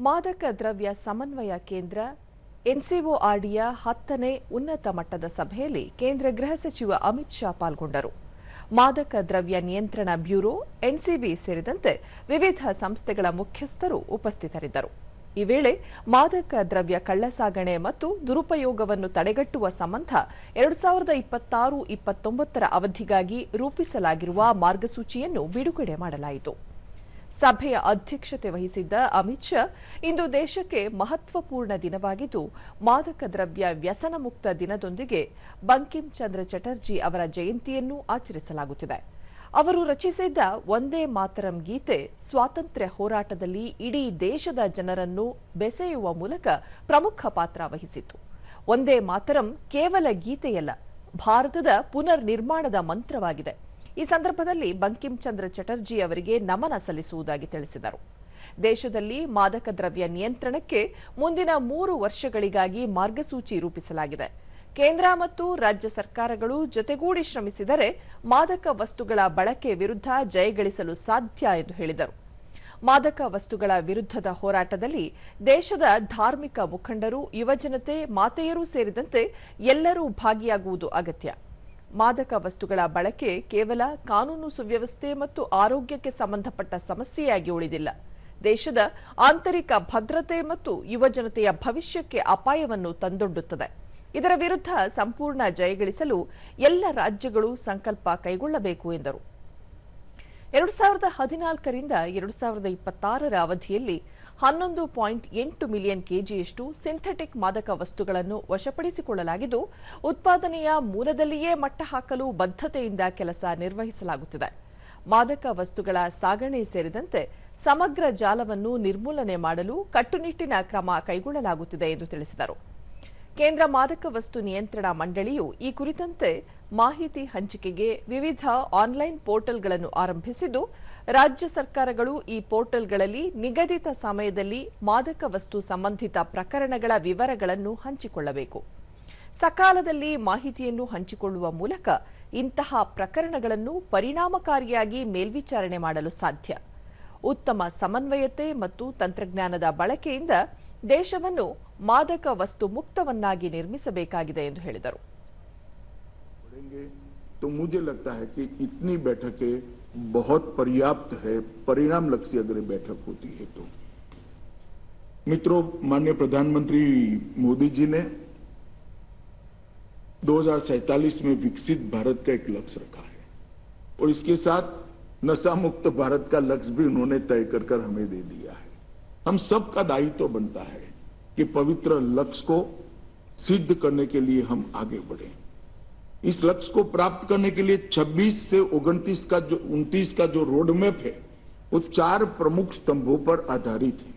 ಮಾದಕ ದ್ರವ್ಯ ಸಮನ್ವಯ ಕೇಂದ್ರ ಎನ್ಸಿಒಆರ್ಡಿಯ 10ನೇ ಉನ್ನತ ಮಟ್ಟದ ಸಭೆಯಲ್ಲಿ ಕೇಂದ್ರ ಗೃಹ ಸಚಿವ ಅಮಿತ್ ಶಾ ಪಾಲ್ಗೊಂಡರು. ಮಾದಕ ದ್ರವ್ಯ ನಿಯಂತ್ರಣ ಬ್ಯೂರೋ ಎನ್ಸಿಬಿ ಸೇರಿದಂತೆ ವಿವಿಧ ಸಂಸ್ಥೆಗಳ ಮುಖ್ಯಸ್ಥರು ಉಪಸ್ಥಿತರಿದ್ದರು. ಈ ವೇಳೆ ಮಾದಕ ದ್ರವ್ಯ ಕಳ್ಳಸಾಗಣೆ ಮತ್ತು ದುರುಪಯೋಗವನ್ನು ತಡೆಗಟ್ಟುವ ಸಂಬಂಧ 2026-29 ಅವಧಿಗಾಗಿ ರೂಪಿಸಲಾಗಿರುವ ಮಾರ್ಗಸೂಚಿಯನ್ನು ಬಿಡುಗಡೆ ಮಾಡಲಾಯಿತು. ಸಭೆಯ ಅಧ್ಯಕ್ಷತೆ ವಹಿಸಿದ್ದ ಅಮಿತ್ ಶಾ, ಇಂದು ದೇಶಕ್ಕೆ ಮಹತ್ವಪೂರ್ಣ ದಿನವಾಗಿದ್ದು, ಮಾದಕ ದ್ರವ್ಯ ವ್ಯಸನ ಮುಕ್ತ ದಿನದೊಂದಿಗೆ ಬಂಕಿಂ ಚಂದ್ರ ಚಟರ್ಜಿ ಅವರ ಜಯಂತಿಯನ್ನು ಆಚರಿಸಲಾಗುತ್ತಿದೆ. ಅವರು ರಚಿಸಿದ್ದ ವಂದೇ ಮಾತರಂ ಗೀತೆ ಸ್ವಾತಂತ್ರ್ಯ ಹೋರಾಟದಲ್ಲಿ ಇಡೀ ದೇಶದ ಜನರನ್ನು ಬೆಸೆಯುವ ಮೂಲಕ ಪ್ರಮುಖ ಪಾತ್ರ ವಹಿಸಿತು. ವಂದೇ ಮಾತರಂ ಕೇವಲ ಗೀತೆಯಲ್ಲ, ಭಾರತದ ಪುನರ್ ನಿರ್ಮಾಣದ ಮಂತ್ರವಾಗಿದೆ. ಈ ಸಂದರ್ಭದಲ್ಲಿ ಬಂಕಿಂ ಚಂದ್ರ ಚಟರ್ಜಿ ಅವರಿಗೆ ನಮನ ಸಲ್ಲಿಸುವುದಾಗಿ ತಿಳಿಸಿದರು. ದೇಶದಲ್ಲಿ ಮಾದಕ ದ್ರವ್ಯ ನಿಯಂತ್ರಣಕ್ಕೆ ಮುಂದಿನ 3 ವರ್ಷಗಳಿಗಾಗಿ ಮಾರ್ಗಸೂಚಿ ರೂಪಿಸಲಾಗಿದೆ. ಕೇಂದ್ರ ಮತ್ತು ರಾಜ್ಯ ಸರ್ಕಾರಗಳು ಜೊತೆಗೂಡಿ ಶ್ರಮಿಸಿದರೆ ಮಾದಕ ವಸ್ತುಗಳ ಬಳಕೆ ವಿರುದ್ಧ ಜಯಗಳಿಸಲು ಸಾಧ್ಯ ಎಂದು ಹೇಳಿದರು. ಮಾದಕ ವಸ್ತುಗಳ ವಿರುದ್ಧದ ಹೋರಾಟದಲ್ಲಿ ದೇಶದ ಧಾರ್ಮಿಕ ಮುಖಂಡರು, ಯುವಜನತೆ, ಮಾತೆಯರೂ ಸೇರಿದಂತೆ ಎಲ್ಲರೂ ಭಾಗಿಯಾಗುವುದು ಅಗತ್ಯ. ಮಾದಕ ವಸ್ತುಗಳ ಬಳಕೆ ಕೇವಲ ಕಾನೂನು ಸುವ್ಯವಸ್ಥೆ ಮತ್ತು ಆರೋಗ್ಯಕ್ಕೆ ಸಂಬಂಧಪಟ್ಟ ಸಮಸ್ಯೆಯಾಗಿ ಉಳಿದಿಲ್ಲ. ದೇಶದ ಆಂತರಿಕ ಭದ್ರತೆ ಮತ್ತು ಯುವಜನತೆಯ ಭವಿಷ್ಯಕ್ಕೆ ಅಪಾಯವನ್ನು ತಂದೊಡ್ಡುತ್ತದೆ. ಇದರ ವಿರುದ್ಧ ಸಂಪೂರ್ಣ ಜಯಗಳಿಸಲು ಎಲ್ಲ ರಾಜ್ಯಗಳು ಸಂಕಲ್ಪ ಕೈಗೊಳ್ಳಬೇಕು ಎಂದರು. 2014ರಿಂದ 2026ರ ಅವಧಿಯಲ್ಲಿ 11.8 ಮಿಲಿಯನ್ ಕೆಜಿಯಷ್ಟು ಸಿಂಥೆಟಿಕ್ ಮಾದಕ ವಸ್ತುಗಳನ್ನು ವಶಪಡಿಸಿಕೊಳ್ಳಲಾಗಿದ್ದು, ಉತ್ಪಾದನೆಯ ಮೂಲದಲ್ಲಿಯೇ ಮಟ್ಟ ಹಾಕಲು ಬದ್ಧತೆಯಿಂದ ಕೆಲಸ ನಿರ್ವಹಿಸಲಾಗುತ್ತಿದೆ. ಮಾದಕ ವಸ್ತುಗಳ ಸಾಗಣೆ ಸೇರಿದಂತೆ ಸಮಗ್ರ ಜಾಲವನ್ನು ನಿರ್ಮೂಲನೆ ಮಾಡಲು ಕಟ್ಟುನಿಟ್ಟಿನ ಕ್ರಮ ಕೈಗೊಳ್ಳಲಾಗುತ್ತಿದೆ ಎಂದು ತಿಳಿಸಿದರು. ಕೇಂದ್ರ ಮಾದಕ ವಸ್ತು ನಿಯಂತ್ರಣ ಮಂಡಳಿಯು ಈ ಕುರಿತಂತೆ ಮಾಹಿತಿ ಹಂಚಿಕೆಗೆ ವಿವಿಧ ಆನ್ಲೈನ್ ಪೋರ್ಟಲ್ಗಳನ್ನು ಆರಂಭಿಸಿದ್ದು, ರಾಜ್ಯ ಸರ್ಕಾರಗಳು ಈ ಪೋರ್ಟಲ್ಗಳಲ್ಲಿ ನಿಗದಿತ ಸಮಯದಲ್ಲಿ ಮಾದಕ ವಸ್ತು ಸಂಬಂಧಿತ ಪ್ರಕರಣಗಳ ವಿವರಗಳನ್ನು ಹಂಚಿಕೊಳ್ಳಬೇಕು. ಸಕಾಲದಲ್ಲಿ ಮಾಹಿತಿಯನ್ನು ಹಂಚಿಕೊಳ್ಳುವ ಮೂಲಕ ಇಂತಹ ಪ್ರಕರಣಗಳನ್ನು ಪರಿಣಾಮಕಾರಿಯಾಗಿ ಮೇಲ್ವಿಚಾರಣೆ ಮಾಡಲು ಸಾಧ್ಯ. ಉತ್ತಮ ಸಮನ್ವಯತೆ ಮತ್ತು ತಂತ್ರಜ್ಞಾನದ ಬಳಕೆಯಿಂದ ದೇಶವನ್ನು ಮಾದಕ ವಸ್ತು ಮುಕ್ತವನ್ನಾಗಿ ನಿರ್ಮಿಸಬೇಕಾಗಿದೆ ಎಂದು ಹೇಳಿದರು. तो मुझे लगता है कि इतनी बैठकें बहुत पर्याप्त है, परिणाम लक्ष्य अगर बैठक होती है तो। मित्रों, माननीय प्रधानमंत्री मोदी जी ने 2047 में विकसित भारत का एक लक्ष्य रखा है और इसके साथ नशा मुक्त भारत का लक्ष्य भी उन्होंने तय कर हमें दे दिया है। हम सबका दायित्व बनता है कि पवित्र लक्ष्य को सिद्ध करने के लिए हम आगे बढ़े। इस लक्ष्य को प्राप्त करने के लिए 26 से 29 का जो रोड मैप है, वो 4 प्रमुख स्तंभों पर आधारित है।